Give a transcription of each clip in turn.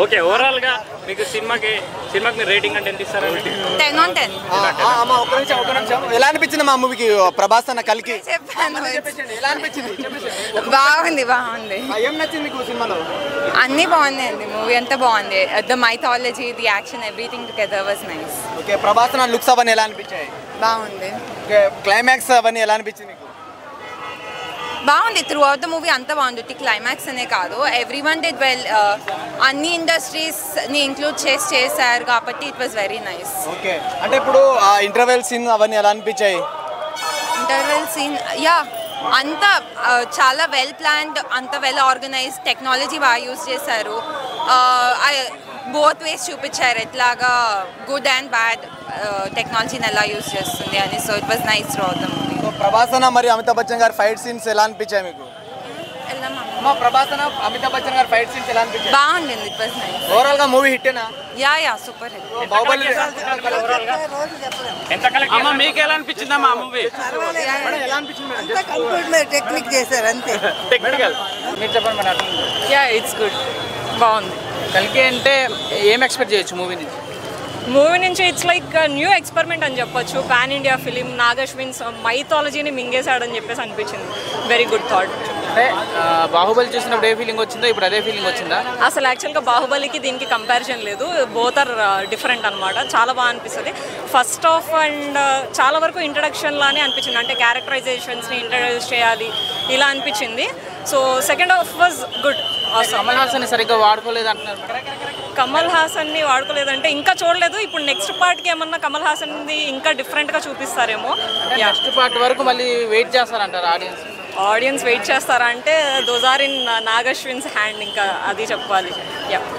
Okay, overall గా మీకు సినిమాకి రేటింగ్ అంటే ఎంత ఇస్తారు? 10 on 10. ఒక నిమిషం ఎలా అనిపించింది మా మూవీకి ప్రభాస్ అన్న కలికి? ఎలా అనిపించింది? బాగుంది. ఏం నచ్చింది మీకు సినిమాలో? అన్నీ బాగున్నాయండి. మూవీ అంతా బాగుంది. The mythology, the action, everything together was nice. Okay, Prabhas అన్న లుక్స్ అవన్నీ ఎలా అనిపించాయి? బాగుంది. ఓకే, క్లైమాక్స్ అవన్నీ ఎలా అనిపించింది మీకు? బాగుంది. త్రూ అవుట్ ద మూవీ అంతా బాగుంది. క్లైమాక్స్ అనే కాదు, ఎవ్రీవన్ డిడ్ వెల్. అన్ని ఇండస్ట్రీస్ని ఇంక్లూడ్ చేశారు కాబట్టి it was very nice. Okay, అంటే ఇప్పుడు ఇంటర్వెల్ సీన్ అవన్నీ ఎలా అనిపించాయి? ఇంటర్వెల్ సీన్ అంతా చాలా వెల్ ప్లాన్డ్, అంత వెల్ ఆర్గనైజ్, టెక్నాలజీ బాగా యూజ్ చేశారు. బోత్ వేస్ చూపించారు ఎట్లాగా గుడ్ అండ్ బ్యాడ్ టెక్నాలజీని ఎలా యూజ్ చేస్తుంది అని. So it was nice through out the movie. Prabhas అన్న మరి అమితాబ్ బచ్చన్ గారి ఫైట్ సీన్స్ ఎలా అనిపించాయి మీకు? ప్రభాస్ అన్న అమితాబ్ బచ్చన్ గారి ఫైట్ సీన్స్ ఎలా అనిపించాయి? బాగుంది. It was nice. ఓవరాల్ గా మూవీ హిట్టేనా? Yeah super hit. బాహుబలి మీకు ఎలా అనిపించిందా మా మూవీ? ఎలా అనిపించింది? టెక్నిక్ చేశారు అంతే. టెక్నికల్ మీరు చెప్పండి మేడం. యా ఇట్స్ గుడ్, బాగుంది. కలికి అంటే ఏం ఎక్స్పెక్ట్ చేయొచ్చు మూవీ నుంచి ఇట్స్ లైక్ న్యూ ఎక్స్పెరిమెంట్ అని చెప్పొచ్చు. పాన్ ఇండియా ఫిలిం, నాగశ్విన్స్ మైథాలజీని మింగేశాడని చెప్పేసి అనిపించింది. Very good thought. అంటే బాహుబలి చూసినప్పుడు ఏ ఫీలింగ్ వచ్చిందో ఇప్పుడు అదే ఫీలింగ్ వచ్చిందా? అసలు యాక్చువల్గా బాహుబలికి దీనికి కంపారిజన్ లేదు. బోత్ ఆర్ డిఫరెంట్ అనమాట. చాలా బాగా అనిపిస్తుంది. ఫస్ట్ హాఫ్ అండ్ చాలా వరకు ఇంట్రడక్షన్ లానే అనిపించింది. అంటే క్యారెక్టరైజేషన్స్ని ఇంట్రడ్యూస్ చేయాలి ఇలా అనిపించింది. So second half was good. Kamal Haasan సరిగ్గా వాడుకోలేదు అంటున్నారు. కమల్ హాసన్ని వాడుకోలేదంటే ఇంకా చూడలేదు. ఇప్పుడు నెక్స్ట్ పార్ట్కి ఏమన్నా కమల్ హాసన్ది ఇంకా డిఫరెంట్గా చూపిస్తారేమో. నెక్స్ట్ పార్ట్ వరకు మళ్ళీ వెయిట్ చేస్తారంటారు ఆడియన్స్ వెయిట్ చేస్తారా అంటే those are in Nag Ashwin's hand, ఇంకా అది చెప్పాలి.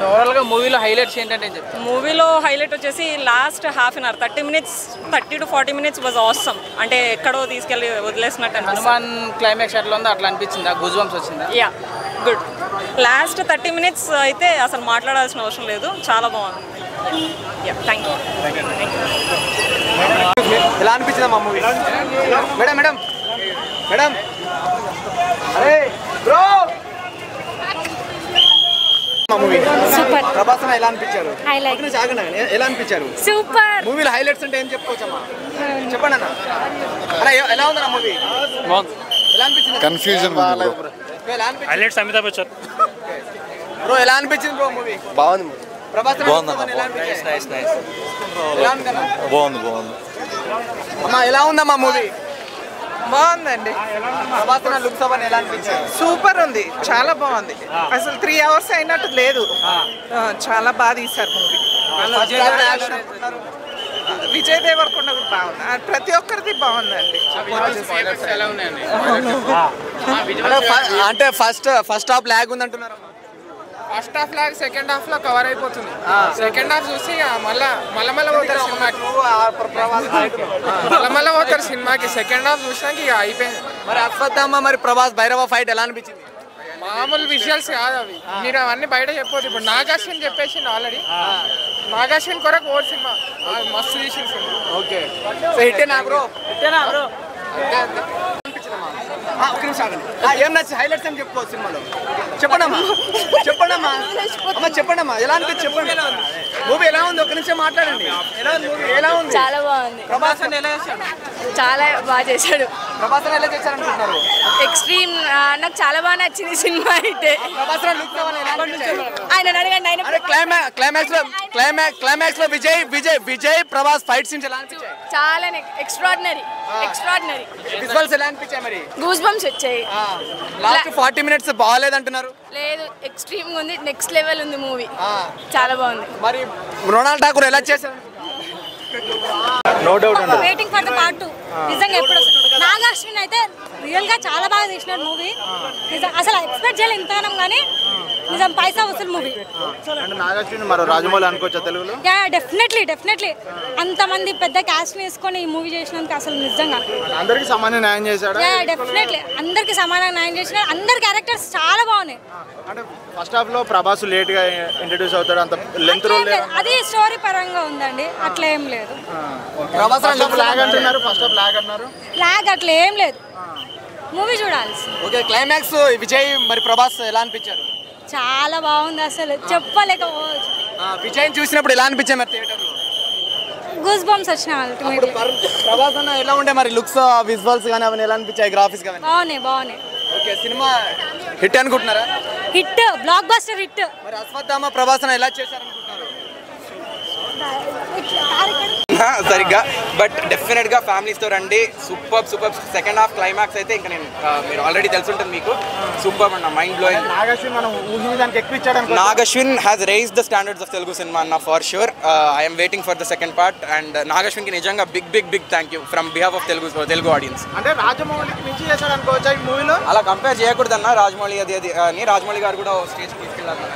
ఓవరాల్గా మూవీలో హైలైట్స్ ఏంటంటే మూవీలో హైలైట్ వచ్చేసి last half an hour 30 to 40 minutes was awesome. అంటే ఎక్కడో తీసుకెళ్ళి వదిలేసినట్టు హనుమాన్ క్లైమాక్స్ ఎట్లా ఉందో అట్లా అనిపించిందా? గూజ్ బంప్స్ వచ్చిందా? Yeah good. లాస్ట్ 30 minutes అయితే అసలు మాట్లాడాల్సిన అవసరం లేదు. చాలా బాగుంది. Yeah thank you. ఎలా అనిపించిందా మా మూవీ? మేడం మేడం మేడం అరే బ్రో మా మూవీ సూపర్. ప్రభాస్ అన్న ఎలా అనిపించారు? ఎలా అనిపించారు? సూపర్. మూవీలో హైలైట్స్ అంటే ఏం చెప్పుకోవచ్చమ్మా? చెప్పండి అన్న. అరే ఎలా ఉందన్న మూవీ? ఎలా అనిపించింది? Confusion highlights Amitabh Bachchan bro ఎలా అనిపించింది బ్రో మూవీ? బాగుంది. ప్రభాస్ బాగుంది. అమ్మా ఎలా ఉందమ్మా మూవీ? బాగుందండి. ప్రభాస్ అన్న లుక్స్ అవన్నీ ఎలా అనిపించారు? సూపర్ ఉంది, చాలా బాగుంది. అసలు 3 hours అయినట్టు లేదు. చాలా బాగా తీశారు మూవీ. విజయ్ దేవరకొండ కూడా బాగుంది. ప్రతి ఒక్కరిది బాగుందండి. అంటే ఫస్ట్ హాఫ్ లాగ్ ఉంది అంటున్నారు. ఫస్ట్ హాఫ్ లాగా సెకండ్ హాఫ్ లో కవర్ అయిపోతుంది. సెకండ్ హాఫ్ చూసి మళ్ళీ పోతారు సినిమాకి. మళ్ళీ పోతారు సినిమాకి. సెకండ్ హాఫ్ చూసినాక ఇక అయిపోయింది. మరి అశ్వత్థామ మరి ప్రభాస్ భైరవ ఫైట్ ఎలా అనిపించింది? మామూలు విజువల్స్ కాదు అవి. మీరు అవన్నీ బయట చెప్పొద్దు. ఇప్పుడు నాగాశ్విన్ చెప్పేసింది ఆల్రెడీ. నాగాశ్విన్ కొరకు ఓ సినిమా మస్తు తీసిన సినిమా. Okay, హిట్టేనా bro? ఏం నచ్చి హైలైట్స్ ఏం చెప్పుకోవచ్చు సినిమాలో? చెప్పండమ్మా చెప్పండమ్మా ఎలా అనిపించి చెప్పండి. మూవీ ఎలా ఉంది? ఒక నిమిషం మాట్లాడండి. ఎలా ఉంది? చాలా బాగుంది. ప్రభాస్ అన్న ఎలా చేశాడు? చాలా బాగా చేశాడు. ప్రభాస్ అన్న ఎలా చేశారనుకుంటున్నారు? ఎక్స్ట్రీమ్. నాకు చాలా బాగా నచ్చింది సినిమా అయితే. ప్రభాస్ అన్న లుక్ ఎలా అనిపించాయి? ఆయన అడగండి. ఆయన క్లైమాక్స్ లో విజయ్ ప్రభాస్ ఫైట్ సీన్స్ ఎలా అనిపించాయి? చాలా ఎక్స్ట్రాడినరీ. విజువల్స్ ఎలా అనిపించాయి? మరి గూస్ బంప్స్ వచ్చాయి. Last 40 minutes బాగాలేదంటున్నారు. లేదు, ఎక్స్ట్రీమ్ ఉంది. నెక్స్ట్ లెవెల్ ఉంది మూవీ. చాలా బాగుంది. మరి మృణాల్ ఠాకూర్ ఎలా చేశారు? నో డౌట్ అండి. Waiting for the part 2. నిజంగా ఎప్పుడు నాగాశ్విన్ అయితే రియల్ గా చాలా బాగా తీసినాడు మూవీ. అసలు ఎక్స్పెక్ట్ చేయలేదు ఇంతగానం, కానీ నిజం పైసా వసూలు మూవీ. అంటే నాగార్జున మరో రాజమౌళి అనుకోవచ్చా తెలుగులో? యా డెఫినెట్లీ అంతమంది పెద్ద క్యాస్ట్ వేసుకొని ఈ మూవీ చేసినందుకు అసలు నిజంగా అందరికి సమాన న్యాయం చేశాడు. యా డెఫినెట్లీ అందరికి సమానంగా న్యాయం చేసినాడు. అందరి క్యారెక్టర్స్ చాలా బాగున్నాయి. అంటే ఫస్ట్ హాఫ్ లో ప్రభాస్ లేట్ గా ఇంట్రడ్యూస్ అవుతాడు. అంత లెంత్ రోల్ అది స్టోరీ పరంగా ఉందండి. అట్లా ఏం లేదు. ప్రభాస్ లాగ్ అంటున్నారు. ఫస్ట్ హాఫ్ లాగ్ అన్నారు. లాగ్ అట్లా ఏం లేదు. మూవీ చూడాల్సి. ఓకే, క్లైమాక్స్ విజయ్ మరి ప్రభాస్ ఎలా అనిపించారు? చాలా బాగుంది అసలు చెప్పలేకపోవచ్చు. విజయ్ చూసినప్పుడు ఎలా అనిపించాయి మరి థియేటర్లో? గూస్ బంప్స్ వచ్చిన అప్పుడు ప్రభాస్ అన్న ఎలా ఉండే మరి లుక్స్ విజువల్స్ కానీ అవన్నీ ఎలా అనిపించాయి గ్రాఫిక్స్ కానీ? బాగున్నాయి. ఓకే సినిమా హిట్ అనుకుంటున్నారా? Hit, block buster hit. మరి అశ్వత్థామ ప్రభాస్ అన్న ఎలా చేశారనుకుంటున్నారు? సరిగ్గా బట్ డెఫినెట్గా ఫ్యామిలీస్తో రండి. సూపర్ సెకండ్ హాఫ్ క్లైమాక్స్ అయితే ఇంకా నేను మీరు ఆల్రెడీ తెలుసుంటుంది మీకు. సూపర్ అన్న, mind blowing. Nagashwin has raise the standards of Telugu cinema అన్న for sure. I'm waiting for the second part and నాగశ్విన్కి నిజంగా big thank you from behalf of Telugu audience. అంటే రాజమౌళికి మించి చేశాడు అనుకోవచ్చా ఈ మూవీలో? అలా కంపేర్ చేయకూడదన్న, రాజమౌళి అది అని రాజమౌళి గారు కూడా స్టేజ్ తీసుకెళ్ళాలని.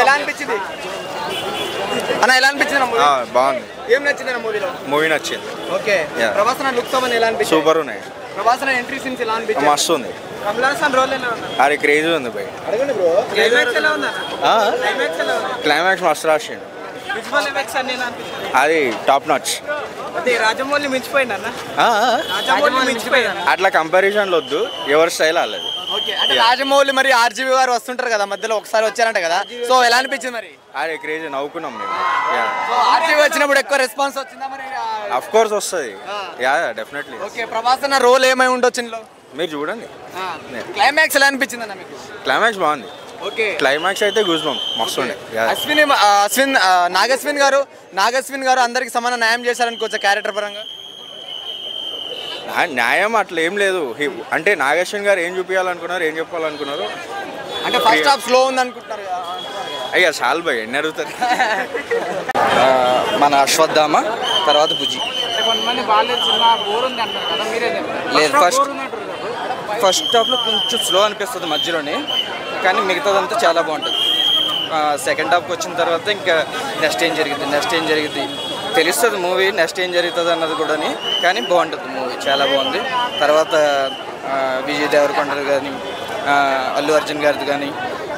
ఎలా అనిపించింది అన్న? ఎలా అనిపించింది మూవీ? బాగుంది. ఏం నచ్చింది మూవీలో? మూవీ నచ్చింది. ఓకే ప్రభాస్ అన్న లుక్స్ అవన్నీ ఎలా అనిపించింది? సూపర్ ఉన్నాయి. ప్రభాస్ అన్న ఎంట్రీ సీన్స్ ఎలా అనిపించింది? మస్తు ఉంది. కమల్ హాసన్ రోల్ ఎలా ఉంది? అది క్రేజీ ఉంది బై. అడగండి బ్రో, క్లైమాక్స్ ఎలా ఉంది? క్లైమాక్స్ ఎలా ఉంది? క్లైమాక్స్ మస్తు రాసిండు. విజువల్ ఎఫెక్ట్స్ అన్ని ఎలా అనిపించింది? అది టాప్ నాచ్. అదే రాజమౌళి మించిపోయింది అన్న. రాజమౌళి మించిపోయింది. అట్లా కంపారిజన్లు వద్దు, ఎవరి స్టైల్ అల్లది. ఓకే అంటే రాజమౌళి మరి ఆర్జీవి గారు వస్తుంటారు కదా మధ్యలో, ఒకసారి వచ్చారంట కదా, సో ఎలా అనిపించింది మరి? అదే క్రేజీ, నవ్వుకున్నాం మేము. సో ఆర్జీవి వచ్చినప్పుడు ఎక్కువ రెస్పాన్స్ వచ్చిందా మరి? అఫ్ కోర్స్ వస్తుంది. Yeah definitely. ఓకే ప్రభాస్ అన్న రోల్ ఏమై ఉండొచ్చు ఇందులో? మీరు చూడండి. క్లైమాక్స్ ఎలా అనిపించింది అన్న మీకు? క్లైమాక్స్ బాగుంది. ఓకే క్లైమాక్స్ అయితే గూస్ బంప్ మస్తు ఉండే. నాగశ్విన్ గారు అందరికి సమాన న్యాయం చేశారనుకోవచ్చా క్యారెక్టర్ పరంగా? న్యాయం అట్లా ఏం లేదు. అంటే నాగేశ్వన్ గారు ఏం చూపించాలనుకున్నారు, ఏం చెప్పాలనుకున్నారు అంటే ఫస్ట్ హాఫ్ స్లో ఉంది అనుకుంటున్నారు. అయ్యా చాలు భయ్, ఎన్ని అడుగుతారు. మన అశ్వత్థామ తర్వాత బుజ్జి. కొంతమంది బాగాలేదు సినిమా, బోర్ ఉంది అంటారు కదా, మీరే లేదు ఫస్ట్ హాఫ్లో కొంచెం స్లో అనిపిస్తుంది మధ్యలోనే, కానీ మిగతాదంతా చాలా బాగుంటుంది. సెకండ్ హాఫ్కి వచ్చిన తర్వాత ఇంకా నెక్స్ట్ ఏం జరిగింది తెలుస్తుంది మూవీ, నెక్స్ట్ ఏం జరుగుతుంది అన్నది కూడా. కానీ బాగుంటుంది మూవీ, చాలా బాగుంది. తర్వాత విజయ్ దేవరకొండ కానీ అల్లు అర్జున్ గారిది కానీ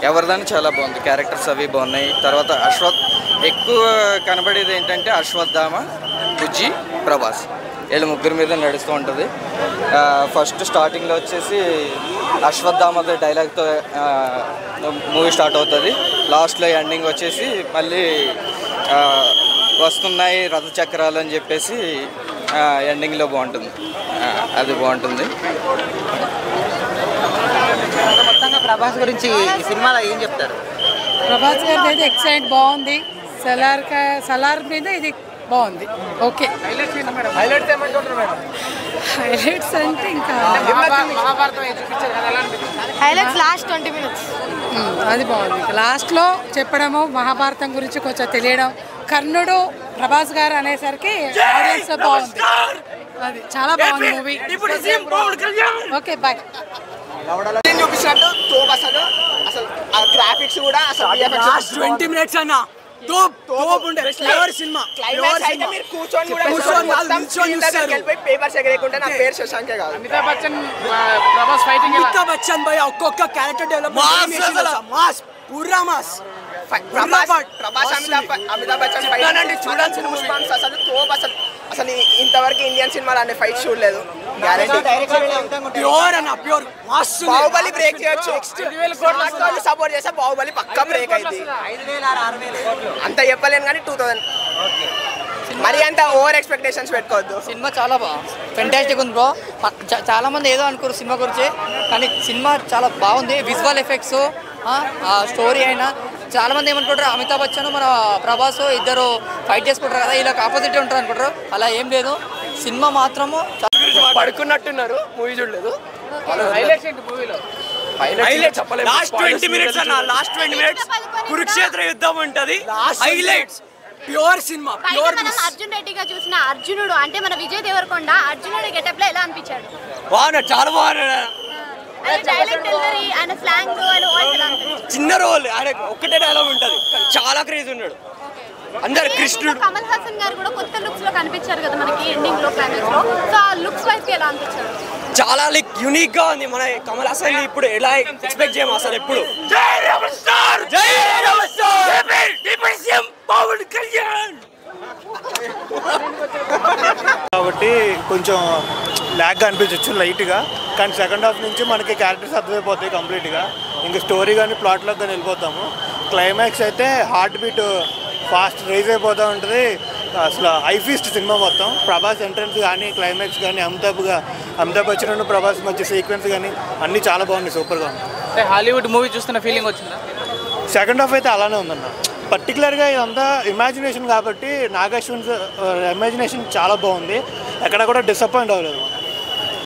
ఎవరిదాన్ని చాలా బాగుంది, క్యారెక్టర్స్ అవి బాగున్నాయి. తర్వాత ఎక్కువ కనబడేది ఏంటంటే అశ్వత్థామ, బుజ్జి, ప్రభాస్ వీళ్ళ ముగ్గురు మీద నడుస్తూ ఉంటుంది. ఫస్ట్ స్టార్టింగ్లో వచ్చేసి అశ్వత్థామతో డైలాగ్తో మూవీ స్టార్ట్ అవుతుంది. లాస్ట్లో ఎండింగ్ వచ్చేసి మళ్ళీ వస్తున్నాయి రథచక్రాలు అని చెప్పేసి ఎండింగ్లో బాగుంటుంది. అది బాగుంటుంది. మొత్తంగా ప్రభాస్ గురించి ఈ సినిమాలో ఏం చెప్తారు? ప్రభాస్ గారిది అయితే ఎక్సైట్ బాగుంది. సలార్ మీద ఇది బాగుంది. ఓకే హైలైట్స్ అంటే ఇంకా హైలైట్స్ లాస్ట్ 20 minutes అది బాగుంది. లాస్ట్లో చెప్పడము మహాభారతం గురించి కొంచెం తెలియడం, కర్ణుడు ప్రభాస్ గారు అనేసరికి ఆడియన్స్ బాగుంది. అది చాలా బాగుంది మూవీ. Okay bye. చూపించినట్టు అసలు ఆ గ్రాఫిక్స్ కూడా అసలు 20 minutes అన్న అమితాబ్ బచ్చన్ ప్రభాస్ ఫైటింగ్, అమితాబ్ బచ్చన్ భయ ఒక్కొక్క క్యారెక్టర్ డెవలప్మెంట్ పూరా మాస్. అమితాబ్ బచ్చన్ చూడాల్సిన అసలు తోపు. అసలు ఇంతవరకు ఇండియన్ సినిమాలో అనే ఫైట్ చూడలేదు. ప్యూర్ అన్న ప్యూర్. బాహుబలి బ్రేక్ చేయొచ్చు, సపోర్ట్ చేస్తే బాహుబలి పక్కా బ్రేక్ అయింది. అంత చెప్పలేను కానీ 2000 మరి అంత ఓవర్ ఎక్స్పెక్టేషన్స్ పెట్టుకోవద్దు. సినిమా చాలా ఫెంటాస్టిక్ ఉంది బ్రో. చాలా మంది ఏదో అనుకోరు సినిమా గురించి, కానీ సినిమా చాలా బాగుంది. విజువల్ ఎఫెక్ట్స్, స్టోరీ అయినా చాలా మంది ఏమనుకుంటారు అమితాబ్ బచ్చన్ మన ప్రభాస్ ఇద్దరు ఫైట్ చేసుకుంటారు కదా, ఇలా ఆపోజిట్ ఉంటారు అనుకుంటారు. అలా ఏం లేదు. సినిమా మాత్రము పడుకున్నట్టున్నారు, మూవీ చూడలేదు. లాస్ట్ 20 minutes అన్న, లాస్ట్ 20 minutes కురుక్షేత్ర యుద్ధం ఉంటది. Highlights pure cinema, pure. Arjun రెడ్డిగా చూసిన అర్జునుడు అంటే మన విజయ్ దేవరకొండ అర్జునుడి గెటప్ లో ఎలా అనిపించాడు? బాగున్నాడు, చాలా బాగున్నాడు. చిన్న రోల్, ఆయన ఒక్కటే డైలాగ్ ఉంటది, చాలా క్రేజ్ ఉన్నాడు. అందరు కృష్ణుడు. కమల్ హాసన్ గారు కూడా కొత్త లుక్స్ లో కనిపించారు కదా మనకి ఎండింగ్ లో, క్లైమాక్స్ లో. సో ఆ లుక్స్ వైపు ఎలా అనిపించారు? చాలా యూనిక్ గా ఉంది. మన కమల్ హాసన్ ఇప్పుడు ఎలా ఎక్స్పెక్ట్ చేయము అసలు ఎప్పుడు. కాబట్టి కొంచెం ల్యాగ్గా అనిపించవచ్చు లైట్గా, కానీ సెకండ్ హాఫ్ నుంచి మనకి క్యారెక్టర్స్ అర్థమైపోతాయి కంప్లీట్గా. ఇంకా స్టోరీ కానీ ప్లాట్లోకి కానీ వెళ్ళిపోతాము. క్లైమాక్స్ అయితే హార్ట్ బీట్ ఫాస్ట్ రైజ్ అయిపోతూ ఉంటుంది. అసలు హై ఫీస్ట్ సినిమా మొత్తం. ప్రభాస్ ఎంట్రన్స్ కానీ క్లైమాక్స్ కానీ అమితాబ్ బచ్చన్ ప్రభాస్ మధ్య సీక్వెన్స్ కానీ అన్నీ చాలా బాగున్నాయి, సూపర్గా ఉంది. అంటే హాలీవుడ్ మూవీ చూస్తున్న ఫీలింగ్ వచ్చిందా? సెకండ్ హాఫ్ అయితే అలానే ఉందన్న. పర్టికులర్గా ఇదంతా ఇమాజినేషన్ కాబట్టి నాగార్జున ఇమాజినేషన్ చాలా బాగుంది, ఎక్కడ కూడా డిసప్పాయింట్ అవ్వలేదు.